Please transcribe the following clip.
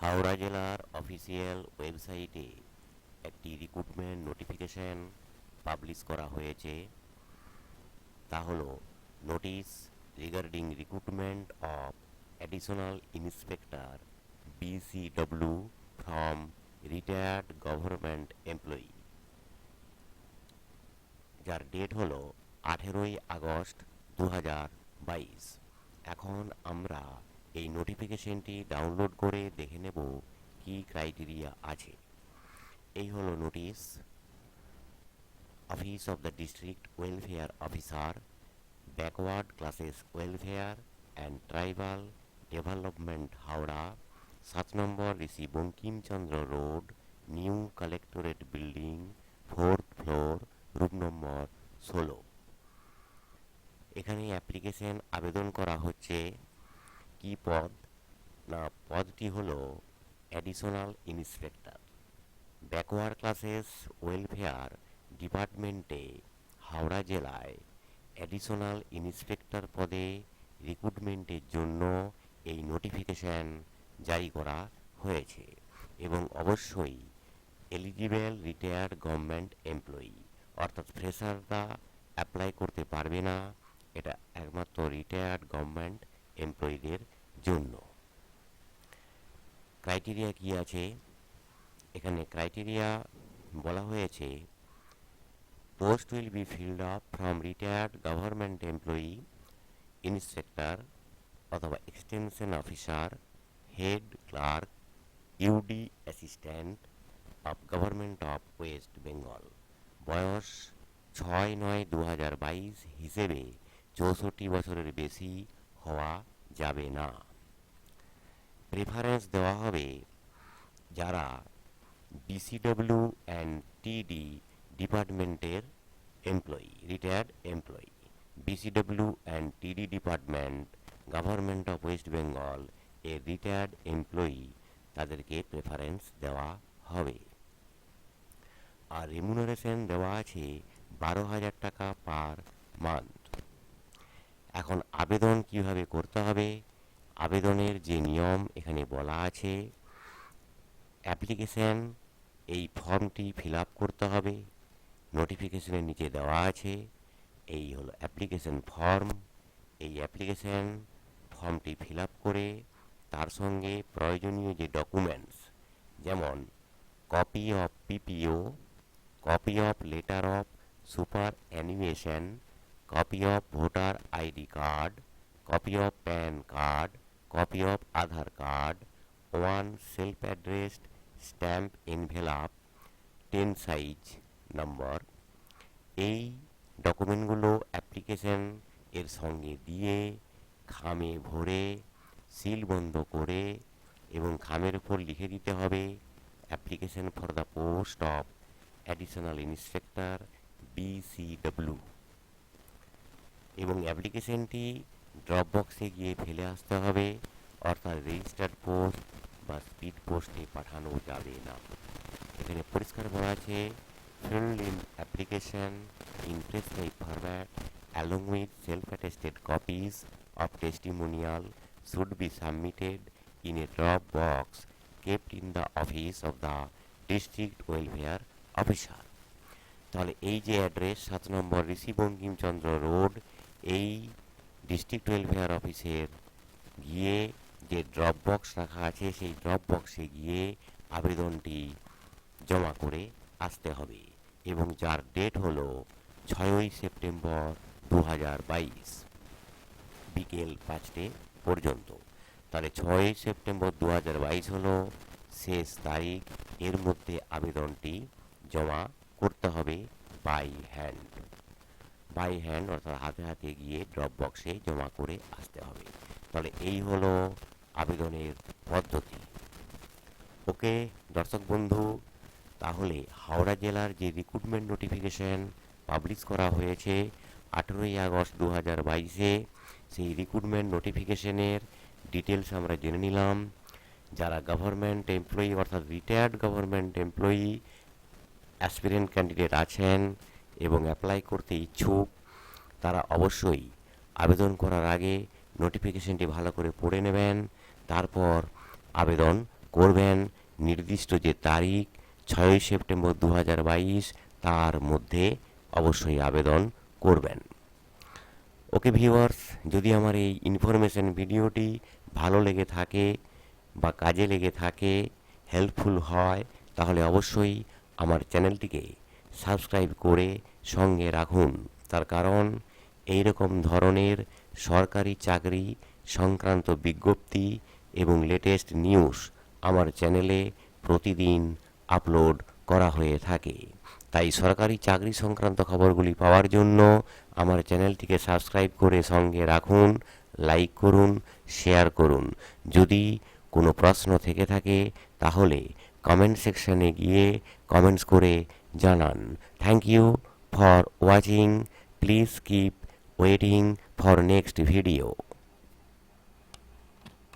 হাওড়া জেলার অফিসিয়াল ওয়েবসাইটে একটি রিক্রুটমেন্ট নোটিফিকেশন পাবলিশ করা হয়েছে। তা হলো notice regarding recruitment of additional inspector BCW from retired government employee, যার ডেট হলো 18ই আগস্ট 2022। এখন আমরা এই নোটিফিকেশনটি ডাউনলোড করে দেখে নেব কি ক্রাইটেরিয়া আছে। এই হলো notice. Office of the district welfare officer, backward classes welfare and tribal development, Howrah, 7 number Rishi Bankimchandra road, new collectorate building, 4th floor, room number 16। এখানে অ্যাপ্লিকেশন আবেদন করা হচ্ছে। কি পদ? না, পদটি হলো additional inspector. Backward classes welfare ডিপার্টমেন্টে হাওড়া জেলায় অ্যাডিশনাল ইন্সপেক্টর পদে রিক্রুটমেন্টের জন্য এই নোটিফিকেশন জারি করা হয়েছে এবং অবশ্যই এলিজিবল রিটায়ার্ড গভর্নমেন্ট এমপ্লয়ি, অর্থাৎ ফ্রেশাররা অ্যাপ্লাই করতে পারবে না। এটা একমাত্র রিটায়ার্ড গভর্নমেন্ট এমপ্লয়িদের জন্য। ক্রাইটেরিয়া কি আছে? এখানে ক্রাইটেরিয়া বলা হয়েছে, post will be filled up from retired government employee, inspector অথবা extension officer, head clerk, UD assistant of government of West Bengal. বয়স 6/9/2022 হিসেবে 64 বছরের বেশি হওয়া যাবে না। প্রেফারেন্স দেওয়া হবে যারা BCW অ্যান্ড TD ডিপার্টমেন্টের employee, retired employee. BCW and TD department, government of West Bengal এর রিটায়ার্ড এমপ্লয়ি, তাদেরকে প্রেফারেন্স দেওয়া হবে। আর রেমুনারেশন দেওয়া আছে 12,000 টাকা পার মান্থ। এখন আবেদন কিভাবে করতে হবে? আবেদনের যে নিয়ম এখানে বলা আছে, অ্যাপ্লিকেশন এই ফর্মটি ফিল আপ করতে হবে। নোটিফিকেশনের নিচে দেওয়া আছে, এই হলো অ্যাপ্লিকেশন ফর্ম। এই অ্যাপ্লিকেশন ফর্মটি ফিল আপ করে তার সঙ্গে প্রয়োজনীয় যে ডকুমেন্টস, যেমন copy of PPO, copy of letter of superannuation, copy of voter ID card, copy of pan card, copy of Aadhaar card, 1 self addressed stamp envelope 10 size number, এই ডকুমেন্টগুলো application এর সঙ্গে দিয়ে খামে ভরে সিল বন্ধ করে এবং খামের উপর লিখে দিতে হবে, application for the post of additional inspector BCW, এবং অ্যাপ্লিকেশনটি ড্রপ বক্সে গিয়ে ফেলে আসতে হবে, অর্থাৎ রেজিস্টার্ড পোস্ট বা স্পিড পোস্টে পাঠানো যাবে না। এখানে পরিষ্কার বলা আছে, filled in application in prescribed format along with self-attested copies of testimonial should be submitted in a drop box kept in the office of the district welfare officer। তাহলে এই যে অ্যাড্রেস 7 নম্বর ঋষি বঙ্কিমচন্দ্র রোড, এই ডিস্ট্রিক্ট ওয়েলফেয়ার অফিসের গিয়ে যে drop box রাখা আছে, সেই ড্রপ বক্সে গিয়ে আবেদনটি জমা করে আসতে হবে এবং যার ডেট হলো 6ই সেপ্টেম্বর 2022 বিকেল 5টে পর্যন্ত। তাহলে 6ই সেপ্টেম্বর 2022 হলো শেষ তারিখ। এর মধ্যে আবেদনটি জমা করতে হবে বাই হ্যান্ড, অর্থাৎ হাতে হাতে গিয়ে ড্রপ বক্সে জমা করে আসতে হবে। তাহলে এই হলো আবেদনের পদ্ধতি। ওকে দর্শক বন্ধু, তাহলে হাওড়া জেলার যে রিক্রুটমেন্ট নোটিফিকেশন পাবলিশ করা হয়েছে 18ই আগস্ট 2022-এ, সেই রিক্রুটমেন্ট নোটিফিকেশনের ডিটেলস আমরা জেনে নিলাম। যারা গভর্নমেন্ট এমপ্লয়ি অর্থাৎ retired government employee aspirant candidate আছেন এবং অ্যাপ্লাই করতে ইচ্ছুক, তারা অবশ্যই আবেদন করার আগে নোটিফিকেশনটি ভালো করে পড়ে নেবেন, তারপর আবেদন করবেন নির্দিষ্ট যে তারিখ 6 সেপ্টেম্বর 2022 তার মধ্যে অবশ্যই আবেদন করবেন। ওকে ভিউয়ার্স, যদি আমার এই ইনফরমেশন ভিডিওটি ভালো লেগে থাকে বা কাজে লেগে থাকে, হেল্পফুল হয়, তাহলে অবশ্যই আমার চ্যানেলটিকে সাবস্ক্রাইব করে সঙ্গে রাখুন। তার কারণ এই রকম ধরনের সরকারি চাকরি সংক্রান্ত বিজ্ঞপ্তি এবং লেটেস্ট নিউজ আমার চ্যানেলে প্রতিদিন আপলোড করা হয়ে থাকে। তাই সরকারি চাকরি সংক্রান্ত খবরগুলি পাওয়ার জন্য আমার চ্যানেলটিকে সাবস্ক্রাইব করে সঙ্গে রাখুন, লাইক করুন, শেয়ার করুন। যদি কোনো প্রশ্ন থেকে থাকে তাহলে কমেন্ট সেকশনে গিয়ে কমেন্টস করে জানান। Thank you for watching. Please keep waiting for next video.